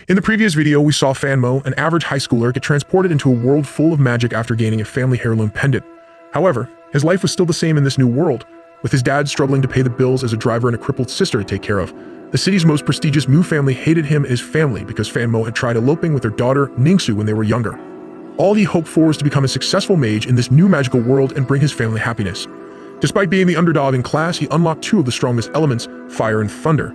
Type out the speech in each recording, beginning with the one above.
In the previous video, we saw Fanmo, an average high schooler, get transported into a world full of magic after gaining a family heirloom pendant. However, his life was still the same in this new world, with his dad struggling to pay the bills as a driver and a crippled sister to take care of. The city's most prestigious Mu family hated him and his family because Fanmo had tried eloping with their daughter, Ningsu, when they were younger. All he hoped for was to become a successful mage in this new magical world and bring his family happiness. Despite being the underdog in class, he unlocked two of the strongest elements, fire and thunder,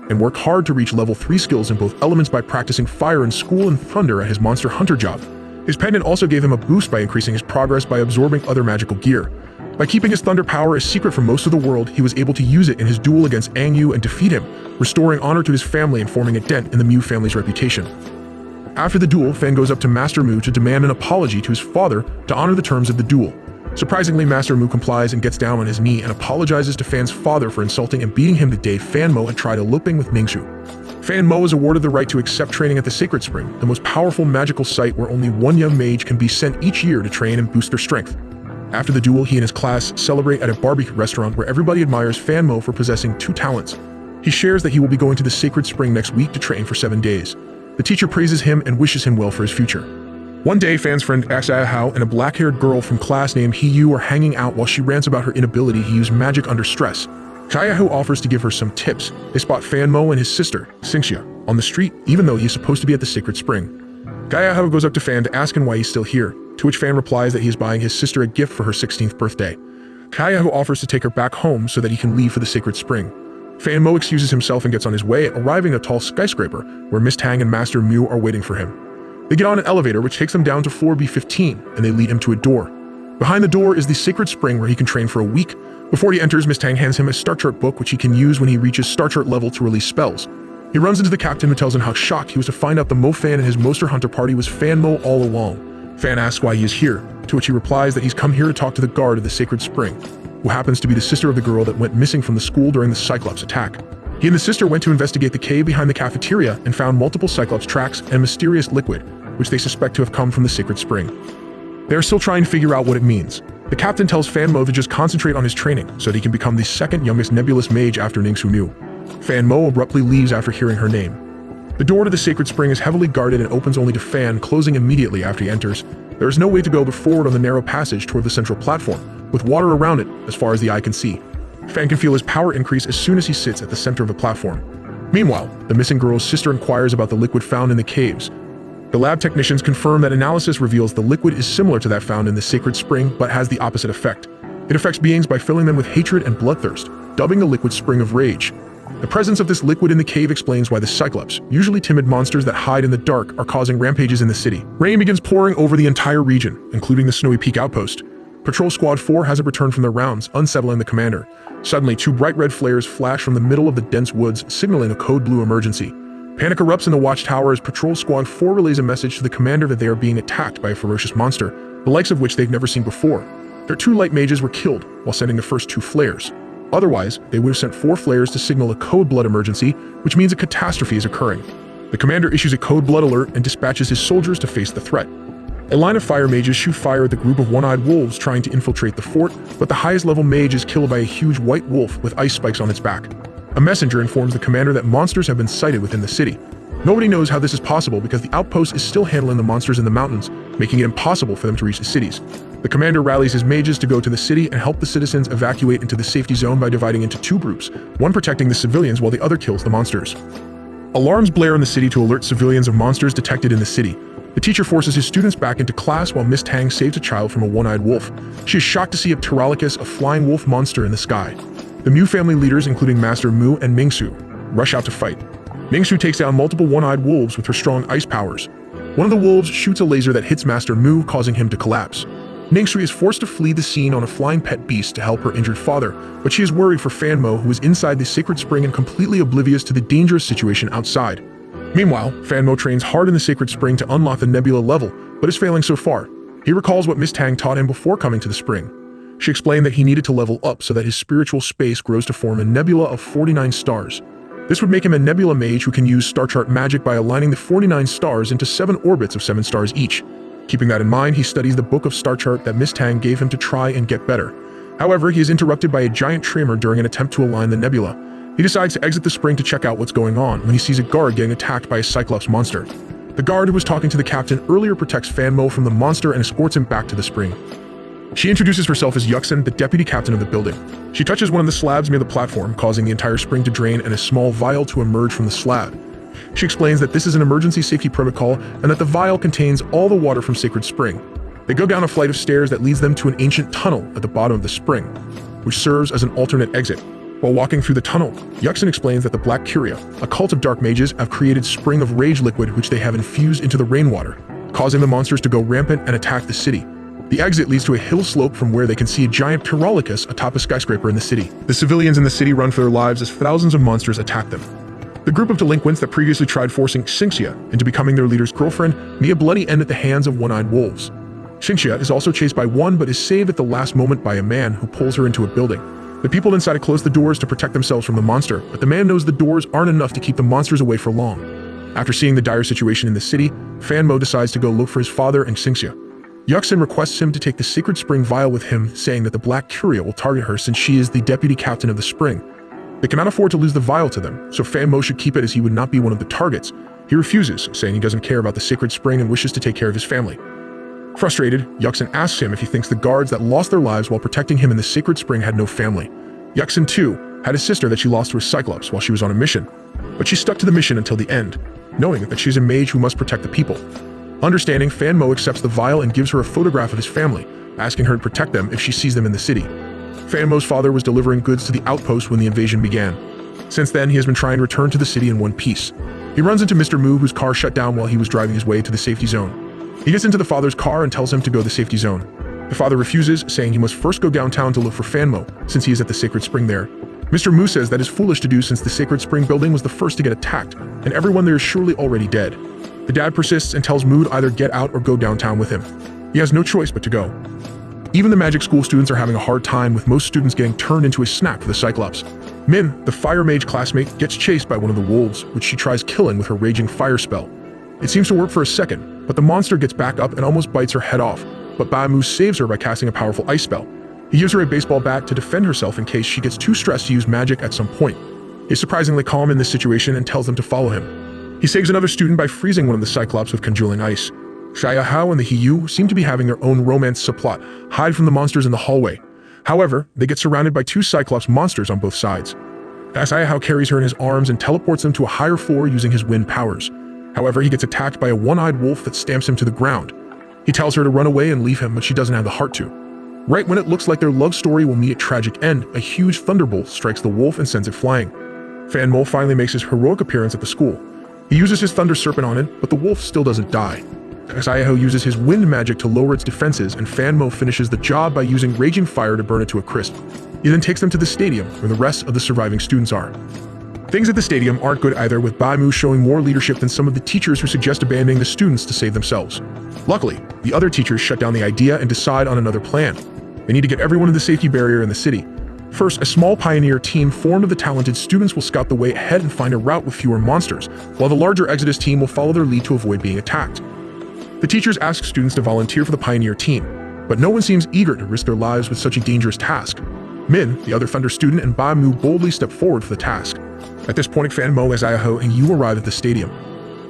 and worked hard to reach level 3 skills in both elements by practicing fire in school and thunder at his monster hunter job. His pendant also gave him a boost by increasing his progress by absorbing other magical gear. By keeping his thunder power a secret from most of the world, he was able to use it in his duel against Angyu and defeat him, restoring honor to his family and forming a dent in the Mu family's reputation. After the duel, Fan goes up to Master Mu to demand an apology to his father to honor the terms of the duel. Surprisingly, Master Mu complies and gets down on his knee and apologizes to Fan's father for insulting and beating him the day Fanmo had tried eloping with Ningsu. Fanmo is awarded the right to accept training at the Sacred Spring, the most powerful magical site where only one young mage can be sent each year to train and boost their strength. After the duel, he and his class celebrate at a barbecue restaurant where everybody admires Fanmo for possessing 2 talents. He shares that he will be going to the Sacred Spring next week to train for 7 days. The teacher praises him and wishes him well for his future. One day, Fan's friend Xiaohao and a black-haired girl from class named Hiyu are hanging out while she rants about her inability to use magic under stress. Xiaohao offers to give her some tips. They spot Fanmo and his sister, Xingxia, on the street, even though he's supposed to be at the Sacred Spring. Xiaohao goes up to Fan to ask him why he's still here, to which Fan replies that he is buying his sister a gift for her 16th birthday. Xiaohao offers to take her back home so that he can leave for the Sacred Spring. Fanmo excuses himself and gets on his way, arriving at a tall skyscraper, where Miss Tang and Master Mu are waiting for him. They get on an elevator which takes them down to floor B15, and they lead him to a door. Behind the door is the Sacred Spring where he can train for a week. Before he enters, Miss Tang hands him a star chart book which he can use when he reaches star chart level to release spells. He runs into the captain who tells him how shocked he was to find out the Mo Fan and his monster hunter party was Fanmo all along. Fan asks why he is here, to which he replies that he's come here to talk to the guard of the Sacred Spring, who happens to be the sister of the girl that went missing from the school during the Cyclops attack. He and the sister went to investigate the cave behind the cafeteria and found multiple Cyclops tracks and mysterious liquid, which they suspect to have come from the Sacred Spring. They are still trying to figure out what it means. The captain tells Fanmo to just concentrate on his training so that he can become the second youngest nebulous mage after Ningsu Mu. Fanmo abruptly leaves after hearing her name. The door to the Sacred Spring is heavily guarded and opens only to Fan, closing immediately after he enters. There is no way to go but forward on the narrow passage toward the central platform, with water around it as far as the eye can see. Fan can feel his power increase as soon as he sits at the center of the platform. Meanwhile, the missing girl's sister inquires about the liquid found in the caves. The lab technicians confirm that analysis reveals the liquid is similar to that found in the Sacred Spring but has the opposite effect. It affects beings by filling them with hatred and bloodthirst, dubbing the liquid Spring of Rage. The presence of this liquid in the cave explains why the Cyclops, usually timid monsters that hide in the dark, are causing rampages in the city. Rain begins pouring over the entire region, including the Snowy Peak outpost. Patrol Squad 4 hasn't returned from their rounds, unsettling the commander. Suddenly, 2 bright red flares flash from the middle of the dense woods, signaling a code blue emergency. Panic erupts in the watchtower as Patrol Squad 4 relays a message to the commander that they are being attacked by a ferocious monster, the likes of which they've never seen before. Their 2 light mages were killed while sending the first 2 flares. Otherwise, they would have sent 4 flares to signal a code blood emergency, which means a catastrophe is occurring. The commander issues a code blood alert and dispatches his soldiers to face the threat. A line of fire mages shoot fire at the group of one-eyed wolves trying to infiltrate the fort, but the highest level mage is killed by a huge white wolf with ice spikes on its back. A messenger informs the commander that monsters have been sighted within the city. Nobody knows how this is possible because the outpost is still handling the monsters in the mountains, making it impossible for them to reach the cities. The commander rallies his mages to go to the city and help the citizens evacuate into the safety zone by dividing into 2 groups, one protecting the civilians while the other kills the monsters. Alarms blare in the city to alert civilians of monsters detected in the city. The teacher forces his students back into class while Miss Tang saves a child from a one-eyed wolf. She is shocked to see a Tyrannicus, a flying wolf monster, in the sky. The Mu family leaders, including Master Mu and Mingsu, rush out to fight. Mingsu takes down multiple one-eyed wolves with her strong ice powers. One of the wolves shoots a laser that hits Master Mu, causing him to collapse. Ningsu is forced to flee the scene on a flying pet beast to help her injured father, but she is worried for Fanmo, who is inside the Sacred Spring and completely oblivious to the dangerous situation outside. Meanwhile, Fanmo trains hard in the Sacred Spring to unlock the Nebula level, but is failing so far. He recalls what Miss Tang taught him before coming to the spring. She explained that he needed to level up so that his spiritual space grows to form a nebula of 49 stars. This would make him a nebula mage who can use star chart magic by aligning the 49 stars into 7 orbits of 7 stars each. Keeping that in mind, he studies the book of star chart that Miss Tang gave him to try and get better. However, he is interrupted by a giant tremor during an attempt to align the nebula. He decides to exit the spring to check out what's going on when he sees a guard getting attacked by a Cyclops monster. The guard who was talking to the captain earlier protects Fan Mo from the monster and escorts him back to the spring. She introduces herself as Yuxin, the deputy captain of the building. She touches one of the slabs near the platform, causing the entire spring to drain and a small vial to emerge from the slab. She explains that this is an emergency safety protocol and that the vial contains all the water from Sacred Spring. They go down a flight of stairs that leads them to an ancient tunnel at the bottom of the spring, which serves as an alternate exit. While walking through the tunnel, Yuxin explains that the Black Curia, a cult of dark mages, have created Spring of Rage liquid which they have infused into the rainwater, causing the monsters to go rampant and attack the city. The exit leads to a hill slope from where they can see a giant Pyrrholicus atop a skyscraper in the city. The civilians in the city run for their lives as thousands of monsters attack them. The group of delinquents that previously tried forcing Xingxia into becoming their leader's girlfriend meet a bloody end at the hands of one-eyed wolves. Xingxia is also chased by one but is saved at the last moment by a man who pulls her into a building. The people inside close the doors to protect themselves from the monster, but the man knows the doors aren't enough to keep the monsters away for long. After seeing the dire situation in the city, Fan Mo decides to go look for his father and Xingxia. Yuxin requests him to take the Sacred Spring vial with him, saying that the Black Curia will target her since she is the deputy captain of the spring. They cannot afford to lose the vial to them, so Fan Mo should keep it as he would not be one of the targets. He refuses, saying he doesn't care about the Sacred Spring and wishes to take care of his family. Frustrated, Yuxin asks him if he thinks the guards that lost their lives while protecting him in the Sacred Spring had no family. Yuxin, too, had a sister that she lost to a Cyclops while she was on a mission, but she stuck to the mission until the end, knowing that she's a mage who must protect the people. Understanding, Fan Mo accepts the vial and gives her a photograph of his family, asking her to protect them if she sees them in the city. Fan Mo's father was delivering goods to the outpost when the invasion began. Since then, he has been trying to return to the city in one piece. He runs into Mr. Mu, whose car shut down while he was driving his way to the safety zone. He gets into the father's car and tells him to go to the safety zone. The father refuses, saying he must first go downtown to look for Fan Mo, since he is at the Sacred Spring there. Mr. Mu says that is foolish to do since the Sacred Spring building was the first to get attacked, and everyone there is surely already dead. The dad persists and tells Mu to either get out or go downtown with him. He has no choice but to go. Even the magic school students are having a hard time, with most students getting turned into a snack for the Cyclops. Min, the fire mage classmate, gets chased by one of the wolves, which she tries killing with her raging fire spell. It seems to work for a second, but the monster gets back up and almost bites her head off, but Ba-Mu saves her by casting a powerful ice spell. He gives her a baseball bat to defend herself in case she gets too stressed to use magic at some point. He's surprisingly calm in this situation and tells them to follow him. He saves another student by freezing one of the Cyclops with congealing ice. Xia Hao and the Hiyu seem to be having their own romance subplot, hide from the monsters in the hallway. However, they get surrounded by two Cyclops monsters on both sides. Xia Hao carries her in his arms and teleports them to a higher floor using his wind powers. However, he gets attacked by a one-eyed wolf that stamps him to the ground. He tells her to run away and leave him, but she doesn't have the heart to. Right when it looks like their love story will meet a tragic end, a huge thunderbolt strikes the wolf and sends it flying. Fan Mo finally makes his heroic appearance at the school. He uses his Thunder Serpent on it, but the wolf still doesn't die. Xia Hao uses his wind magic to lower its defenses, and Fan Mo finishes the job by using Raging Fire to burn it to a crisp. He then takes them to the stadium, where the rest of the surviving students are. Things at the stadium aren't good either, with Ba-Mu showing more leadership than some of the teachers who suggest abandoning the students to save themselves. Luckily, the other teachers shut down the idea and decide on another plan. They need to get everyone to the safety barrier in the city. First, a small pioneer team formed of the talented students will scout the way ahead and find a route with fewer monsters, while the larger Exodus team will follow their lead to avoid being attacked. The teachers ask students to volunteer for the pioneer team, but no one seems eager to risk their lives with such a dangerous task. Min, the other Thunder student, and Ba-Mu boldly step forward for the task. At this point, Fan Mo, Xia Hao, and Yu arrive at the stadium.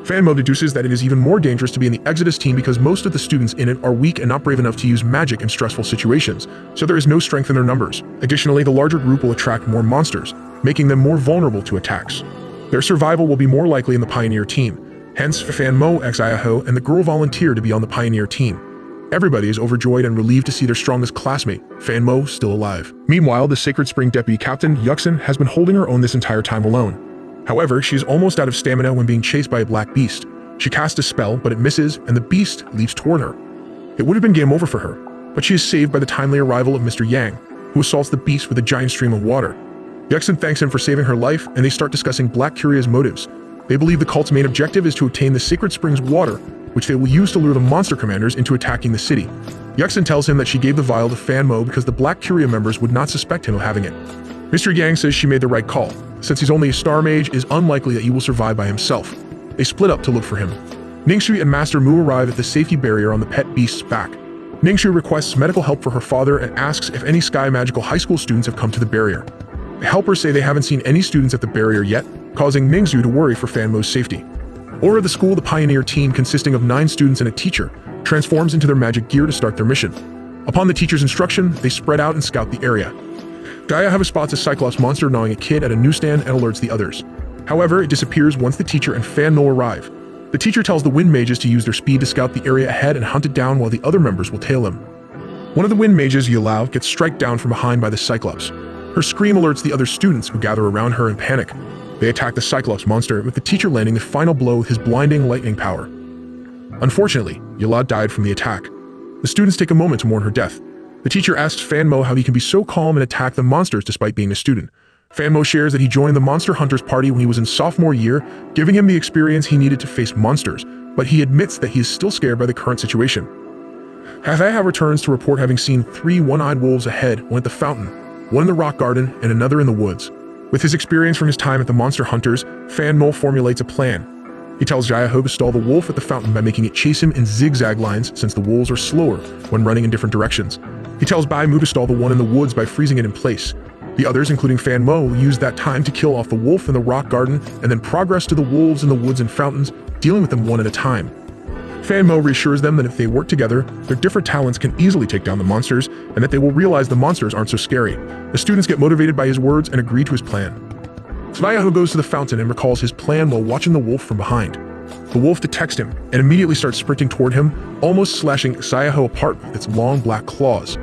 Fan Mo deduces that it is even more dangerous to be in the Exodus team because most of the students in it are weak and not brave enough to use magic in stressful situations, so there is no strength in their numbers. Additionally, the larger group will attract more monsters, making them more vulnerable to attacks. Their survival will be more likely in the Pioneer team. Hence, Fan Mo, Xia Hao, and the girl volunteer to be on the Pioneer team. Everybody is overjoyed and relieved to see their strongest classmate, Fan Mo, still alive. Meanwhile, the Sacred Spring Deputy Captain, Yuxin, has been holding her own this entire time alone. However, she is almost out of stamina when being chased by a black beast. She casts a spell, but it misses, and the beast leaps toward her. It would have been game over for her, but she is saved by the timely arrival of Mr. Yang, who assaults the beast with a giant stream of water. Yuxin thanks him for saving her life, and they start discussing Black Curia's motives. They believe the cult's main objective is to obtain the Sacred Spring's water, which they will use to lure the monster commanders into attacking the city. Yuxin tells him that she gave the vial to Fan Mo because the Black Curia members would not suspect him of having it. Mr. Yang says she made the right call. Since he's only a star mage, it is unlikely that he will survive by himself. They split up to look for him. Ningxu and Master Mu arrive at the safety barrier on the pet beast's back. Ningxu requests medical help for her father and asks if any Sky Magical High School students have come to the barrier. The helpers say they haven't seen any students at the barrier yet, causing Mingzhu to worry for Fanmo's safety. Over at the school, the pioneer team, consisting of 9 students and a teacher, transforms into their magic gear to start their mission. Upon the teacher's instruction, they spread out and scout the area. Gaia spots a Cyclops monster gnawing a kid at a newsstand and alerts the others. However, it disappears once the teacher and Fanmo arrive. The teacher tells the wind mages to use their speed to scout the area ahead and hunt it down while the other members will tail him. One of the wind mages, Yalao, gets struck down from behind by the Cyclops. Her scream alerts the other students, who gather around her in panic. They attack the Cyclops monster, with the teacher landing the final blow with his blinding lightning power. Unfortunately, Yalao died from the attack. The students take a moment to mourn her death. The teacher asks Fanmo how he can be so calm and attack the monsters despite being a student. Fanmo shares that he joined the Monster Hunters party when he was in sophomore year, giving him the experience he needed to face monsters, but he admits that he is still scared by the current situation. Hathaya returns to report having seen 3 one-eyed wolves ahead, one at the fountain, one in the rock garden, and another in the woods. With his experience from his time at the Monster Hunters, Fanmo formulates a plan. He tells Jaiho to stall the wolf at the fountain by making it chase him in zigzag lines, since the wolves are slower when running in different directions. He tells Baimu to stall the one in the woods by freezing it in place. The others, including Fanmo, will use that time to kill off the wolf in the rock garden and then progress to the wolves in the woods and fountains, dealing with them one at a time. Fanmo reassures them that if they work together, their different talents can easily take down the monsters, and that they will realize the monsters aren't so scary. The students get motivated by his words and agree to his plan. Svayaho goes to the fountain and recalls his plan while watching the wolf from behind. The wolf detects him and immediately starts sprinting toward him, almost slashing Svayaho apart with its long black claws.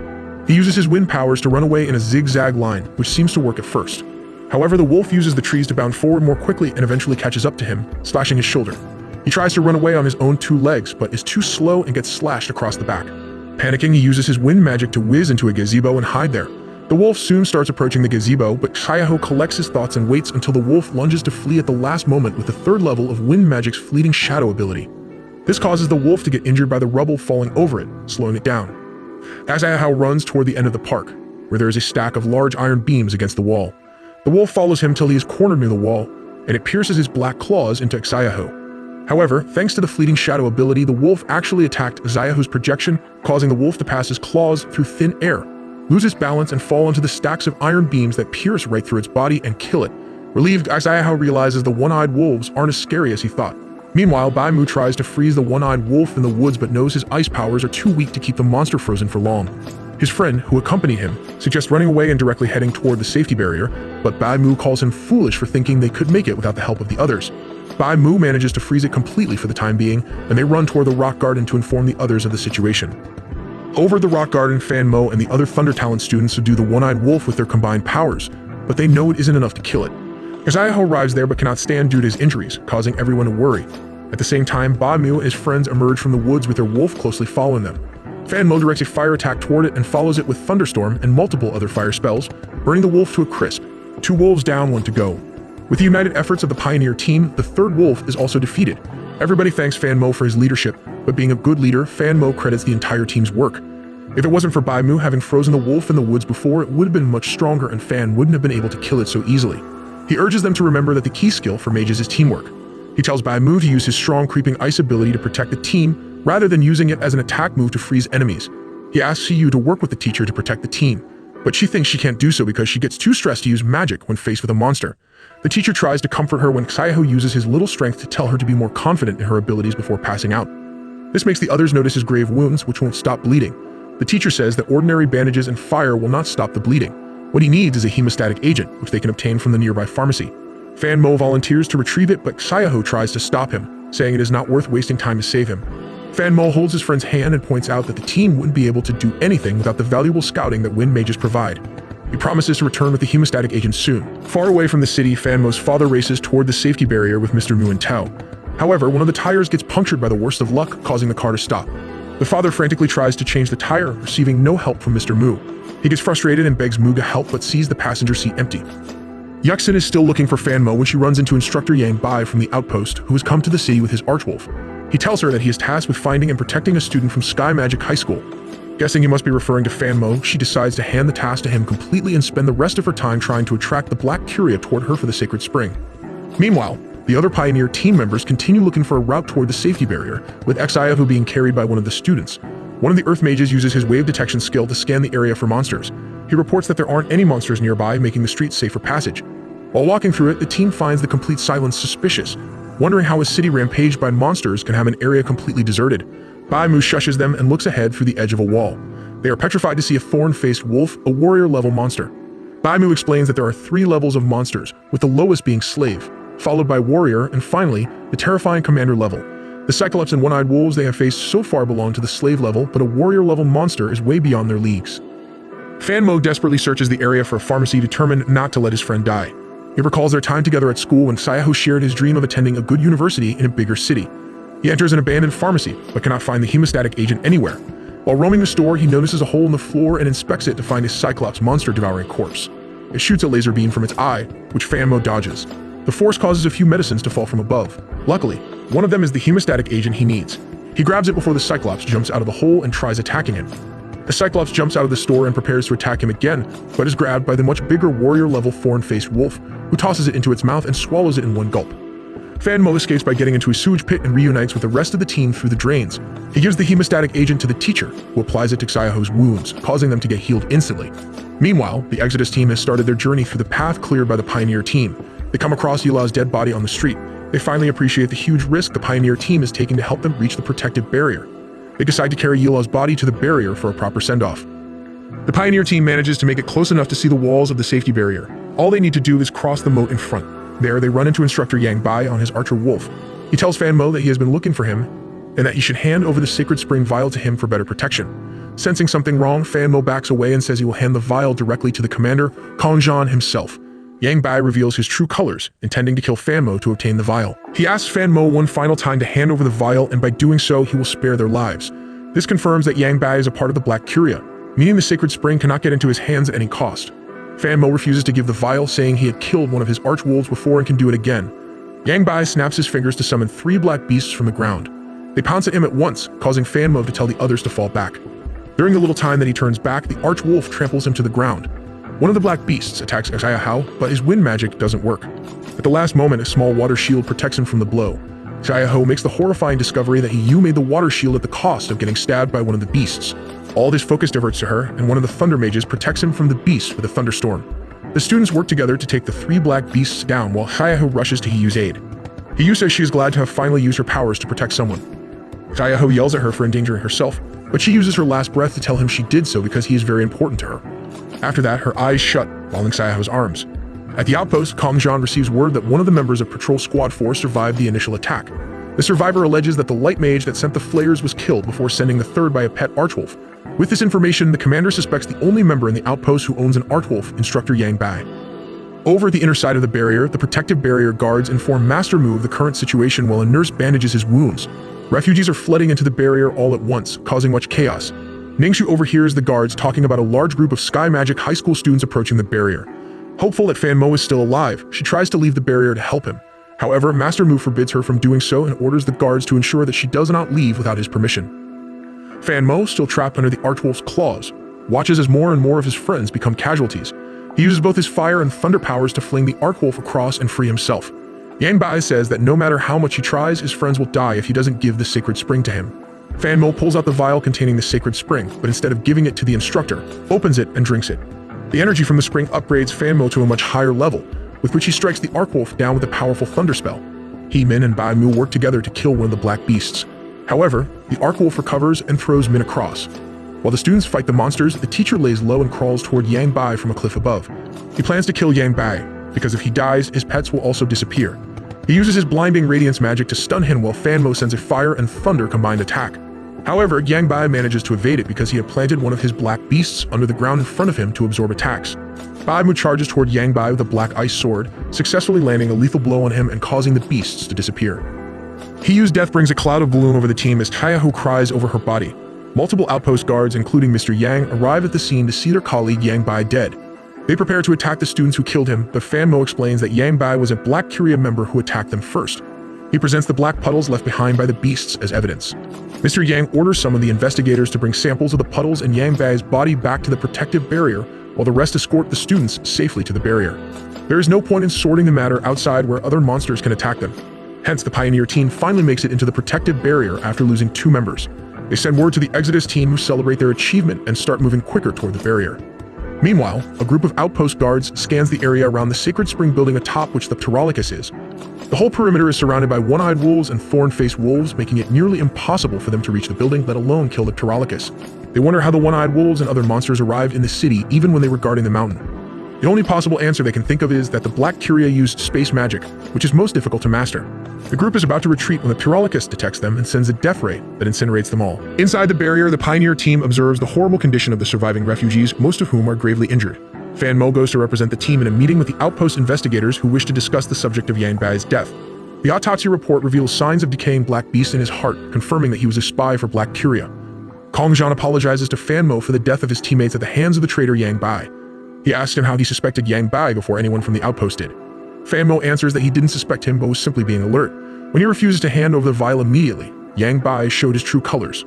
He uses his wind powers to run away in a zigzag line, which seems to work at first. However, the wolf uses the trees to bound forward more quickly and eventually catches up to him, slashing his shoulder. He tries to run away on his own 2 legs, but is too slow and gets slashed across the back. Panicking, he uses his wind magic to whiz into a gazebo and hide there. The wolf soon starts approaching the gazebo, but Svayaho collects his thoughts and waits until the wolf lunges to flee at the last moment with the 3rd level of wind magic's fleeting shadow ability. This causes the wolf to get injured by the rubble falling over it, slowing it down. Svayaho runs toward the end of the park, where there is a stack of large iron beams against the wall. The wolf follows him till he is cornered near the wall, and it pierces his black claws into Svayaho. However, thanks to the fleeting shadow ability, the wolf actually attacked Zayahu's projection, causing the wolf to pass his claws through thin air, lose its balance, and fall into the stacks of iron beams that pierce right through its body and kill it. Relieved, Zayahu realizes the one-eyed wolves aren't as scary as he thought. Meanwhile, Baimu tries to freeze the one-eyed wolf in the woods but knows his ice powers are too weak to keep the monster frozen for long. His friend, who accompanied him, suggests running away and directly heading toward the safety barrier, but Baimu calls him foolish for thinking they could make it without the help of the others. Baimu manages to freeze it completely for the time being, and they run toward the rock garden to inform the others of the situation. Over at the rock garden, Fanmo and the other Thunder Talent students subdue the one-eyed wolf with their combined powers, but they know it isn't enough to kill it. Kazuyaho arrives there but cannot stand due to his injuries, causing everyone to worry. At the same time, Baimu and his friends emerge from the woods with their wolf closely following them. Fanmo directs a fire attack toward it and follows it with Thunderstorm and multiple other fire spells, burning the wolf to a crisp. 2 wolves down, 1 to go. With the united efforts of the Pioneer team, the 3rd wolf is also defeated. Everybody thanks Fanmo for his leadership, but being a good leader, Fanmo credits the entire team's work. If it wasn't for Baimu having frozen the wolf in the woods before, it would have been much stronger and Fan wouldn't have been able to kill it so easily. He urges them to remember that the key skill for mages is teamwork. He tells Baimu to use his strong creeping ice ability to protect the team, rather than using it as an attack move to freeze enemies. He asks Siyu to work with the teacher to protect the team, but she thinks she can't do so because she gets too stressed to use magic when faced with a monster. The teacher tries to comfort her when Xiaohu uses his little strength to tell her to be more confident in her abilities before passing out. This makes the others notice his grave wounds, which won't stop bleeding. The teacher says that ordinary bandages and fire will not stop the bleeding. What he needs is a hemostatic agent, which they can obtain from the nearby pharmacy. Fanmo volunteers to retrieve it, but Xiaohu tries to stop him, saying it is not worth wasting time to save him. Fanmo holds his friend's hand and points out that the team wouldn't be able to do anything without the valuable scouting that wind mages provide. He promises to return with the hemostatic agent soon. Far away from the city, Fanmo's father races toward the safety barrier with Mr. Mu and Tao. However, one of the tires gets punctured by the worst of luck, causing the car to stop. The father frantically tries to change the tire, receiving no help from Mr. Mu. He gets frustrated and begs Mu to help but sees the passenger seat empty. Yuxin is still looking for Fanmo when she runs into Instructor Yang Bai from the outpost, who has come to the city with his archwolf. He tells her that he is tasked with finding and protecting a student from Sky Magic High School. Guessing he must be referring to Fanmo, she decides to hand the task to him completely and spend the rest of her time trying to attract the Black Curia toward her for the Sacred Spring. Meanwhile, the other Pioneer team members continue looking for a route toward the safety barrier, with Xiaohu being carried by one of the students. One of the Earth Mages uses his wave detection skill to scan the area for monsters. He reports that there aren't any monsters nearby, making the streets safe for passage. While walking through it, the team finds the complete silence suspicious, wondering how a city rampaged by monsters can have an area completely deserted. Baimu shushes them and looks ahead through the edge of a wall. They are petrified to see a thorn-faced wolf, a warrior-level monster. Baimu explains that there are 3 levels of monsters, with the lowest being slave, followed by warrior, and finally, the terrifying commander level. The Cyclops and one-eyed wolves they have faced so far belong to the slave level, but a warrior-level monster is way beyond their leagues. Fanmo desperately searches the area for a pharmacy, determined not to let his friend die. He recalls their time together at school when Sayaho shared his dream of attending a good university in a bigger city. He enters an abandoned pharmacy, but cannot find the hemostatic agent anywhere. While roaming the store, he notices a hole in the floor and inspects it to find a Cyclops monster-devouring corpse. It shoots a laser beam from its eye, which Fanmo dodges. The force causes a few medicines to fall from above. Luckily, one of them is the hemostatic agent he needs. He grabs it before the Cyclops jumps out of the hole and tries attacking him. The Cyclops jumps out of the store and prepares to attack him again, but is grabbed by the much bigger warrior-level thorn-faced wolf, who tosses it into its mouth and swallows it in one gulp. Fanmo escapes by getting into a sewage pit and reunites with the rest of the team through the drains. He gives the hemostatic agent to the teacher, who applies it to Sayaho's wounds, causing them to get healed instantly. Meanwhile, the Exodus team has started their journey through the path cleared by the Pioneer team. They come across Yula's dead body on the street. They finally appreciate the huge risk the Pioneer team is taking to help them reach the protective barrier. They decide to carry Yula's body to the barrier for a proper send-off. The Pioneer team manages to make it close enough to see the walls of the safety barrier. All they need to do is cross the moat in front. There, they run into Instructor Yang Bai on his archer wolf. He tells Fanmo that he has been looking for him, and that he should hand over the sacred spring vial to him for better protection. Sensing something wrong, Fanmo backs away and says he will hand the vial directly to the commander, Kongzhan himself. Yang Bai reveals his true colors, intending to kill Fanmo to obtain the vial. He asks Fanmo one final time to hand over the vial, and by doing so, he will spare their lives. This confirms that Yang Bai is a part of the Black Curia, meaning the sacred spring cannot get into his hands at any cost. Fanmo refuses to give the vial, saying he had killed one of his archwolves before and can do it again. Yang Bai snaps his fingers to summon 3 black beasts from the ground. They pounce at him at once, causing Fanmo to tell the others to fall back. During the little time that he turns back, the archwolf tramples him to the ground. One of the black beasts attacks Sayaho, but his wind magic doesn't work. At the last moment, a small water shield protects him from the blow. Sayaho makes the horrifying discovery that Yu made the water shield at the cost of getting stabbed by one of the beasts. All this focus diverts to her, and one of the thunder mages protects him from the beast with a thunderstorm. The students work together to take the 3 black beasts down while Sayaho rushes to Hiyu's aid. Hiyu says she is glad to have finally used her powers to protect someone. Sayaho yells at her for endangering herself, but she uses her last breath to tell him she did so because he is very important to her. After that, her eyes shut, falling Sayaho's arms. At the outpost, Kongzhan receives word that one of the members of Patrol Squad 4 survived the initial attack. The survivor alleges that the light mage that sent the flares was killed before sending the third by a pet archwolf. With this information, the commander suspects the only member in the outpost who owns an archwolf, Instructor Yang Bai. Over at the inner side of the barrier, the protective barrier guards inform Master Mu of the current situation while a nurse bandages his wounds. Refugees are flooding into the barrier all at once, causing much chaos. Ningshu overhears the guards talking about a large group of Sky Magic high school students approaching the barrier. Hopeful that Fanmo is still alive, she tries to leave the barrier to help him. However, Master Mu forbids her from doing so and orders the guards to ensure that she does not leave without his permission. Fanmo, still trapped under the Archwolf's claws, watches as more and more of his friends become casualties. He uses both his fire and thunder powers to fling the Archwolf across and free himself. Yang Bai says that no matter how much he tries, his friends will die if he doesn't give the sacred spring to him. Fanmo pulls out the vial containing the sacred spring, but instead of giving it to the instructor, opens it and drinks it. The energy from the spring upgrades Fanmo to a much higher level, with which he strikes the Archwolf down with a powerful thunder spell. He-Min and Bai-Mu work together to kill one of the black beasts. However, the Archwolf recovers and throws Min across. While the students fight the monsters, the teacher lays low and crawls toward Yang Bai from a cliff above. He plans to kill Yang Bai, because if he dies, his pets will also disappear. He uses his blinding radiance magic to stun him while Fanmo sends a fire and thunder combined attack. However, Yang Bai manages to evade it because he had planted one of his black beasts under the ground in front of him to absorb attacks. Bai-Mu charges toward Yang Bai with a black ice sword, successfully landing a lethal blow on him and causing the beasts to disappear. Hiyu's death brings a cloud of gloom over the team as Tayahu cries over her body. Multiple outpost guards, including Mr. Yang, arrive at the scene to see their colleague Yang Bai dead. They prepare to attack the students who killed him, but Fanmo explains that Yang Bai was a Black Curia member who attacked them first. He presents the black puddles left behind by the beasts as evidence. Mr. Yang orders some of the investigators to bring samples of the puddles and Yang Bai's body back to the protective barrier, while the rest escort the students safely to the barrier. There is no point in sorting the matter outside where other monsters can attack them. Hence, the Pioneer team finally makes it into the protective barrier after losing 2 members. They send word to the Exodus team who celebrate their achievement and start moving quicker toward the barrier. Meanwhile, a group of outpost guards scans the area around the sacred spring building atop which the Pterolacus is. The whole perimeter is surrounded by one-eyed wolves and thorn-faced wolves, making it nearly impossible for them to reach the building, let alone kill the Pterolacus. They wonder how the one-eyed wolves and other monsters arrived in the city even when they were guarding the mountain. The only possible answer they can think of is that the Black Curia used space magic, which is most difficult to master. The group is about to retreat when the Pterolacus detects them and sends a death ray that incinerates them all. Inside the barrier, the Pioneer team observes the horrible condition of the surviving refugees, most of whom are gravely injured. Fan Mo goes to represent the team in a meeting with the outpost investigators who wish to discuss the subject of Yang Bai's death. The autopsy report reveals signs of decaying black beast in his heart, confirming that he was a spy for Black Curia. Kong Zhan apologizes to Fan Mo for the death of his teammates at the hands of the traitor Yang Bai. He asked him how he suspected Yang Bai before anyone from the outpost did. Fan Mo answers that he didn't suspect him but was simply being alert. When he refuses to hand over the vial immediately, Yang Bai showed his true colors.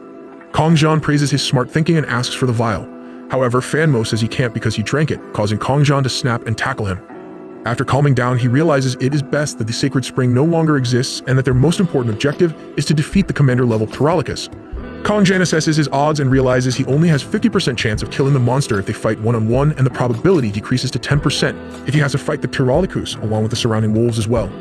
Kong Zhan praises his smart thinking and asks for the vial. However, Fan Mo says he can't because he drank it, causing Kong Zhan to snap and tackle him. After calming down, he realizes it is best that the sacred spring no longer exists and that their most important objective is to defeat the commander-level Pterolacus. Kong Zhan assesses his odds and realizes he only has 50% chance of killing the monster if they fight one-on-one, and the probability decreases to 10% if he has to fight the Pterolacus along with the surrounding wolves as well.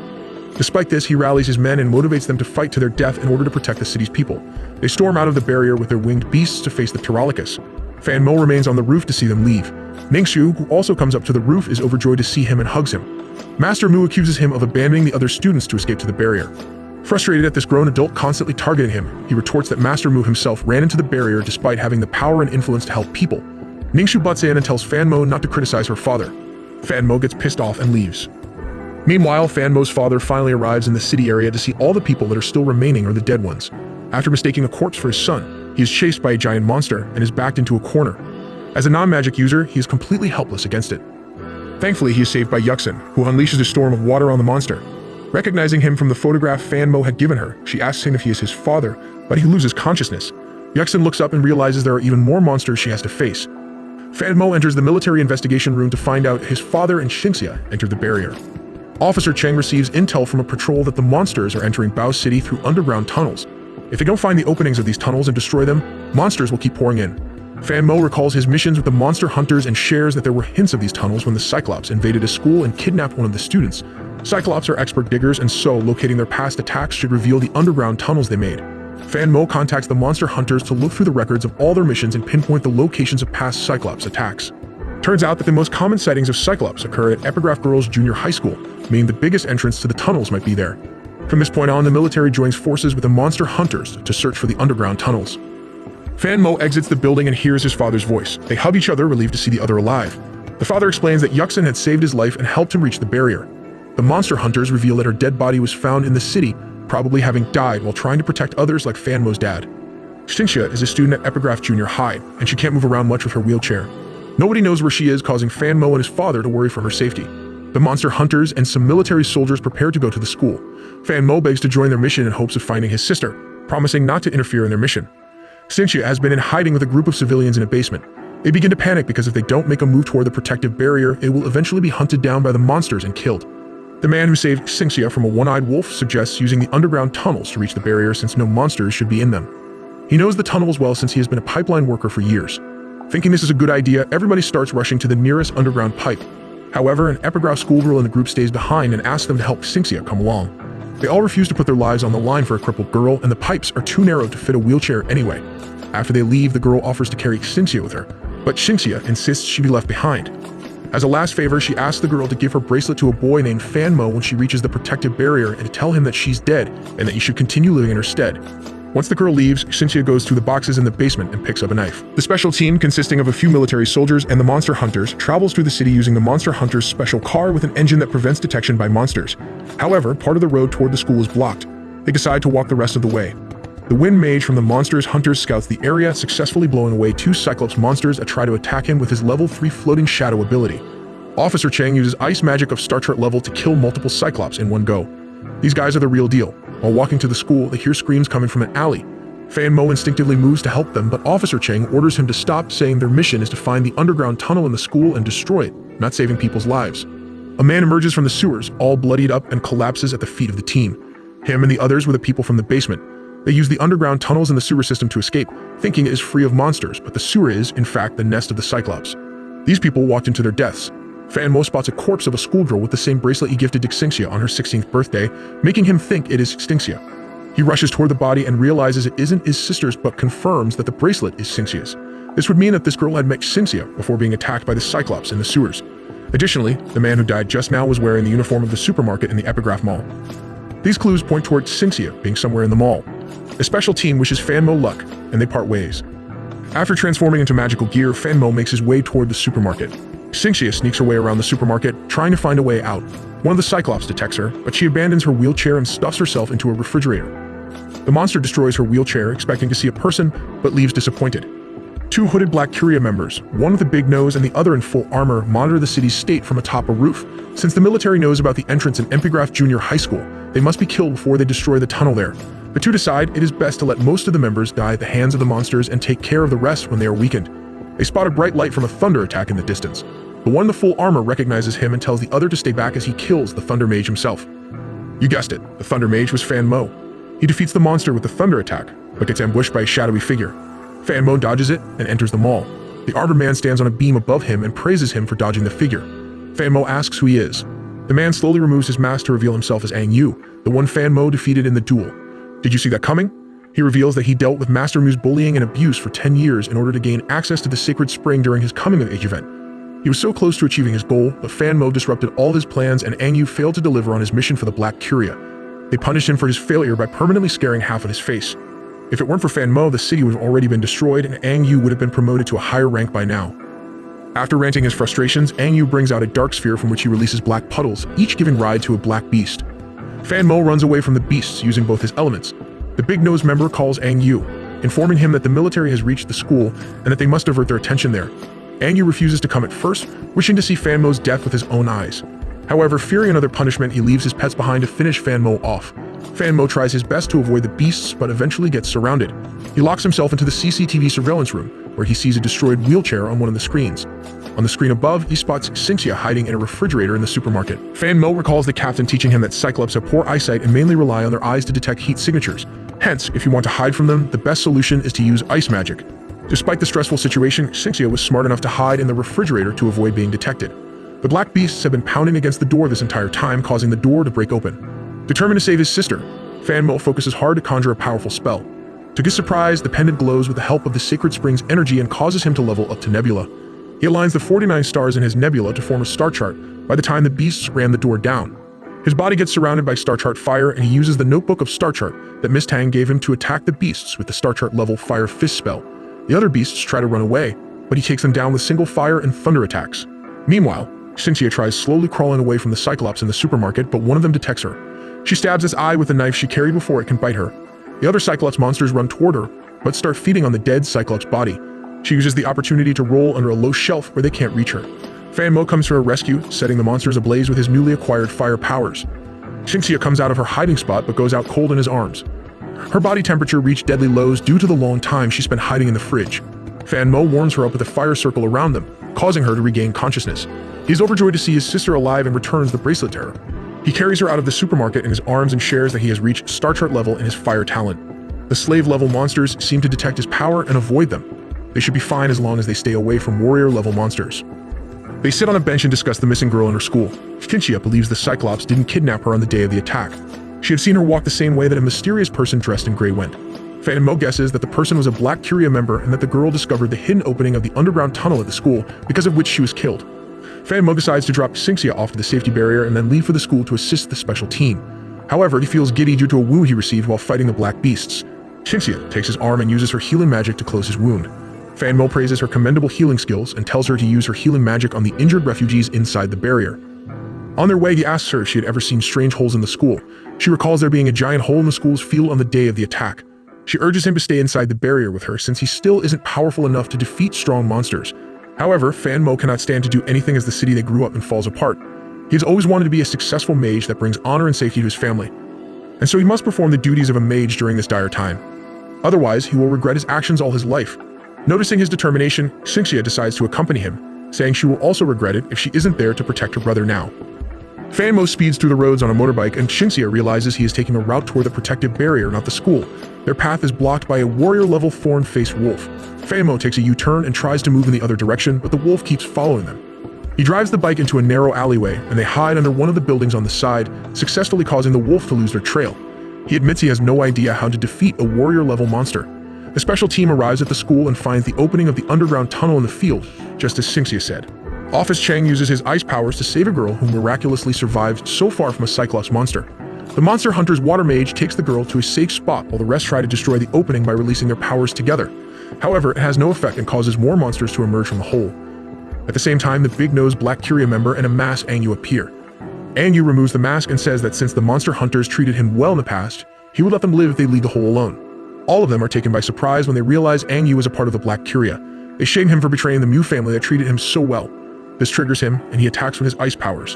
Despite this, he rallies his men and motivates them to fight to their death in order to protect the city's people. They storm out of the barrier with their winged beasts to face the Pterolacus. Fan Mo remains on the roof to see them leave. Ningxu, who also comes up to the roof, is overjoyed to see him and hugs him. Master Mu accuses him of abandoning the other students to escape to the barrier. Frustrated at this grown adult constantly targeting him, he retorts that Master Mu himself ran into the barrier despite having the power and influence to help people. Ningxu butts in and tells Fan Mo not to criticize her father. Fan Mo gets pissed off and leaves. Meanwhile, Fan Mo's father finally arrives in the city area to see all the people that are still remaining are the dead ones. After mistaking a corpse for his son, he is chased by a giant monster and is backed into a corner. As a non-magic user, he is completely helpless against it. Thankfully, he is saved by Yuxin, who unleashes a storm of water on the monster. Recognizing him from the photograph Fan Mo had given her, she asks him if he is his father, but he loses consciousness. Yuxin looks up and realizes there are even more monsters she has to face. Fan Mo enters the military investigation room to find out his father and Xingxia entered the barrier. Officer Cheng receives intel from a patrol that the monsters are entering Bao City through underground tunnels. If they don't find the openings of these tunnels and destroy them, monsters will keep pouring in. Fan Mo recalls his missions with the monster hunters and shares that there were hints of these tunnels when the Cyclops invaded a school and kidnapped one of the students. Cyclops are expert diggers, and so locating their past attacks should reveal the underground tunnels they made. Fan Mo contacts the monster hunters to look through the records of all their missions and pinpoint the locations of past Cyclops attacks. Turns out that the most common sightings of Cyclops occur at Epigraph Girls Junior High School, meaning the biggest entrance to the tunnels might be there. From this point on, the military joins forces with the monster hunters to search for the underground tunnels. Fan Mo exits the building and hears his father's voice. They hug each other, relieved to see the other alive. The father explains that Yuxin had saved his life and helped him reach the barrier. The monster hunters reveal that her dead body was found in the city, probably having died while trying to protect others like Fan Mo's dad. Xingxia is a student at Epigraph Junior High, and she can't move around much with her wheelchair. Nobody knows where she is, causing Fan Mo and his father to worry for her safety. The monster hunters and some military soldiers prepare to go to the school. Fan Mo begs to join their mission in hopes of finding his sister, promising not to interfere in their mission. Xingxia has been in hiding with a group of civilians in a basement. They begin to panic because if they don't make a move toward the protective barrier, it will eventually be hunted down by the monsters and killed. The man who saved Xingxia from a one-eyed wolf suggests using the underground tunnels to reach the barrier since no monsters should be in them. He knows the tunnels well since he has been a pipeline worker for years. Thinking this is a good idea, everybody starts rushing to the nearest underground pipe. However, an Epigraph schoolgirl in the group stays behind and asks them to help Xingxia come along. They all refuse to put their lives on the line for a crippled girl, and the pipes are too narrow to fit a wheelchair anyway. After they leave, the girl offers to carry Xingxia with her, but Xingxia insists she be left behind. As a last favor, she asks the girl to give her bracelet to a boy named Fan Mo when she reaches the protective barrier and to tell him that she's dead and that he should continue living in her stead. Once the girl leaves, Xingxia goes through the boxes in the basement and picks up a knife. The special team, consisting of a few military soldiers and the monster hunters, travels through the city using the monster hunters' special car with an engine that prevents detection by monsters. However, part of the road toward the school is blocked. They decide to walk the rest of the way. The wind mage from the monsters hunters scouts the area, successfully blowing away two Cyclops monsters that try to attack him with his level 3 floating shadow ability. Officer Cheng uses ice magic of Star Trek level to kill multiple Cyclops in one go. These guys are the real deal. While walking to the school, they hear screams coming from an alley. Fan Mo instinctively moves to help them, but Officer Cheng orders him to stop, saying their mission is to find the underground tunnel in the school and destroy it, not saving people's lives. A man emerges from the sewers, all bloodied up, and collapses at the feet of the team. Him and the others were the people from the basement. They use the underground tunnels in the sewer system to escape, thinking it is free of monsters, but the sewer is, in fact, the nest of the Cyclops. These people walked into their deaths. Fan Mo spots a corpse of a schoolgirl with the same bracelet he gifted Xingxia on her 16th birthday, making him think it is Xingxia. He rushes toward the body and realizes it isn't his sister's but confirms that the bracelet is Xingxia's. This would mean that this girl had met Xingxia before being attacked by the Cyclops in the sewers. Additionally, the man who died just now was wearing the uniform of the supermarket in the Epigraph Mall. These clues point toward Xingxia being somewhere in the mall. A special team wishes Fan Mo luck, and they part ways. After transforming into magical gear, Fan Mo makes his way toward the supermarket. Xingxia sneaks her way around the supermarket, trying to find a way out. One of the Cyclops detects her, but she abandons her wheelchair and stuffs herself into a refrigerator. The monster destroys her wheelchair, expecting to see a person, but leaves disappointed. Two hooded Black Curia members, one with a big nose and the other in full armor, monitor the city's state from atop a roof. Since the military knows about the entrance in Epigraph Junior High School, they must be killed before they destroy the tunnel there. The two decide it is best to let most of the members die at the hands of the monsters and take care of the rest when they are weakened. They spot a bright light from a thunder attack in the distance. The one in the full armor recognizes him and tells the other to stay back as he kills the Thunder Mage himself. You guessed it, the Thunder Mage was Fan Mo. He defeats the monster with the thunder attack, but gets ambushed by a shadowy figure. Fan Mo dodges it and enters the mall. The armored man stands on a beam above him and praises him for dodging the figure. Fan Mo asks who he is. The man slowly removes his mask to reveal himself as Ang Yu, the one Fan Mo defeated in the duel. Did you see that coming? He reveals that he dealt with Master Mu's bullying and abuse for 10 years in order to gain access to the Sacred Spring during his coming-of-age event. He was so close to achieving his goal, but Fan Mo disrupted all his plans and Ang Yu failed to deliver on his mission for the Black Curia. They punished him for his failure by permanently scaring half of his face. If it weren't for Fan Mo, the city would have already been destroyed and Ang Yu would have been promoted to a higher rank by now. After ranting his frustrations, Ang Yu brings out a dark sphere from which he releases black puddles, each giving ride to a black beast. Fan Mo runs away from the beasts using both his elements. The big-nosed member calls Ang Yu, informing him that the military has reached the school and that they must divert their attention there. Ang Yu refuses to come at first, wishing to see Fan Mo's death with his own eyes. However, fearing another punishment, he leaves his pets behind to finish Fan Mo off. Fan Mo tries his best to avoid the beasts, but eventually gets surrounded. He locks himself into the CCTV surveillance room, where he sees a destroyed wheelchair on one of the screens. On the screen above, he spots Xingxia hiding in a refrigerator in the supermarket. Fan Mo recalls the captain teaching him that Cyclops have poor eyesight and mainly rely on their eyes to detect heat signatures. Hence, if you want to hide from them, the best solution is to use ice magic. Despite the stressful situation, Xingxia was smart enough to hide in the refrigerator to avoid being detected. The black beasts have been pounding against the door this entire time, causing the door to break open. Determined to save his sister, Fan Mo focuses hard to conjure a powerful spell. To his surprise, the pendant glows with the help of the Sacred Spring's energy and causes him to level up to Nebula. He aligns the 49 stars in his nebula to form a star chart by the time the beasts ram the door down. His body gets surrounded by star chart fire and he uses the notebook of star chart that Miss Tang gave him to attack the beasts with the star chart level fire fist spell. The other beasts try to run away, but he takes them down with single fire and thunder attacks. Meanwhile, Xingxia tries slowly crawling away from the Cyclops in the supermarket, but one of them detects her. She stabs its eye with a knife she carried before it can bite her. The other Cyclops monsters run toward her, but start feeding on the dead Cyclops body. She uses the opportunity to roll under a low shelf where they can't reach her. Fan Mo comes to her rescue, setting the monsters ablaze with his newly acquired fire powers. Xingxia comes out of her hiding spot but goes out cold in his arms. Her body temperature reached deadly lows due to the long time she spent hiding in the fridge. Fan Mo warms her up with a fire circle around them, causing her to regain consciousness. He's overjoyed to see his sister alive and returns the bracelet to her. He carries her out of the supermarket in his arms and shares that he has reached Star Chart level in his fire talent. The slave-level monsters seem to detect his power and avoid them. They should be fine as long as they stay away from warrior-level monsters. They sit on a bench and discuss the missing girl in her school. Xingxia believes the Cyclops didn't kidnap her on the day of the attack. She had seen her walk the same way that a mysterious person dressed in gray went. Fan Mo guesses that the person was a Black Curia member and that the girl discovered the hidden opening of the underground tunnel at the school, because of which she was killed. Fan Mo decides to drop Xingxia off to the safety barrier and then leave for the school to assist the special team. However, he feels giddy due to a wound he received while fighting the black beasts. Xingxia takes his arm and uses her healing magic to close his wound. Fan Mo praises her commendable healing skills and tells her to use her healing magic on the injured refugees inside the barrier. On their way, he asks her if she had ever seen strange holes in the school. She recalls there being a giant hole in the school's field on the day of the attack. She urges him to stay inside the barrier with her since he still isn't powerful enough to defeat strong monsters. However, Fan Mo cannot stand to do anything as the city they grew up in falls apart. He has always wanted to be a successful mage that brings honor and safety to his family, and so he must perform the duties of a mage during this dire time. Otherwise, he will regret his actions all his life. Noticing his determination, Xingxia decides to accompany him, saying she will also regret it if she isn't there to protect her brother now. Fan Mo speeds through the roads on a motorbike and Xingxia realizes he is taking a route toward the protective barrier, not the school. Their path is blocked by a warrior-level thorn-faced wolf. Fanmo takes a U-turn and tries to move in the other direction, but the wolf keeps following them. He drives the bike into a narrow alleyway, and they hide under one of the buildings on the side, successfully causing the wolf to lose their trail. He admits he has no idea how to defeat a warrior-level monster. The special team arrives at the school and finds the opening of the underground tunnel in the field, just as Xingxia said. Office Chang uses his ice powers to save a girl who miraculously survived so far from a Cyclops monster. The monster hunter's water mage takes the girl to a safe spot while the rest try to destroy the opening by releasing their powers together. However, it has no effect and causes more monsters to emerge from the hole. At the same time, the big-nosed Black Curia member and a masked Anyu appear. Anyu removes the mask and says that since the monster hunters treated him well in the past, he would let them live if they leave the hole alone. All of them are taken by surprise when they realize Anyu is a part of the Black Curia. They shame him for betraying the Mew family that treated him so well. This triggers him, and he attacks with his ice powers.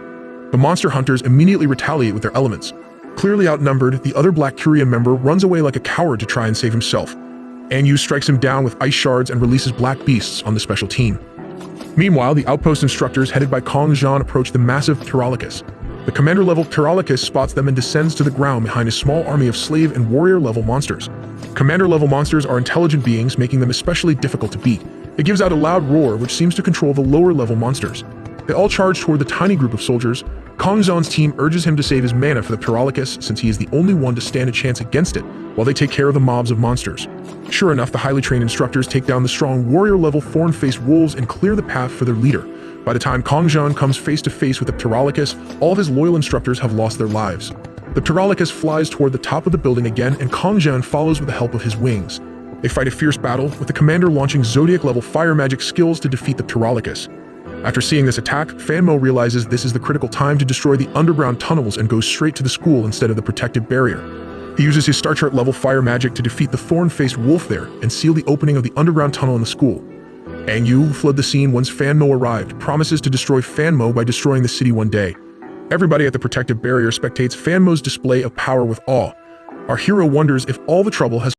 The monster hunters immediately retaliate with their elements. Clearly outnumbered, the other Black Curia member runs away like a coward to try and save himself. Anyu strikes him down with ice shards and releases black beasts on the special team. Meanwhile, the outpost instructors headed by Kong Zhan approach the massive Pterolicus. The commander-level Pterolicus spots them and descends to the ground behind a small army of slave and warrior-level monsters. Commander-level monsters are intelligent beings, making them especially difficult to beat. It gives out a loud roar which seems to control the lower-level monsters. They all charge toward the tiny group of soldiers. Kong Zhan's team urges him to save his mana for the Pterolicus since he is the only one to stand a chance against it, while they take care of the mobs of monsters. Sure enough, the highly trained instructors take down the strong warrior-level thorn-faced wolves and clear the path for their leader. By the time Kong Zhan comes face to face with the Pterolicus, all of his loyal instructors have lost their lives. The Pterolicus flies toward the top of the building again, and Kong Zhan follows with the help of his wings. They fight a fierce battle, with the commander launching Zodiac-level fire magic skills to defeat the Pterolicus. After seeing this attack, Fanmo realizes this is the critical time to destroy the underground tunnels and goes straight to the school instead of the protective barrier. He uses his Star Chart-level fire magic to defeat the thorn-faced wolf there and seal the opening of the underground tunnel in the school. Anyu, who fled the scene once Fanmo arrived, promises to destroy Fanmo by destroying the city one day. Everybody at the protective barrier spectates Fanmo's display of power with awe. Our hero wonders if all the trouble has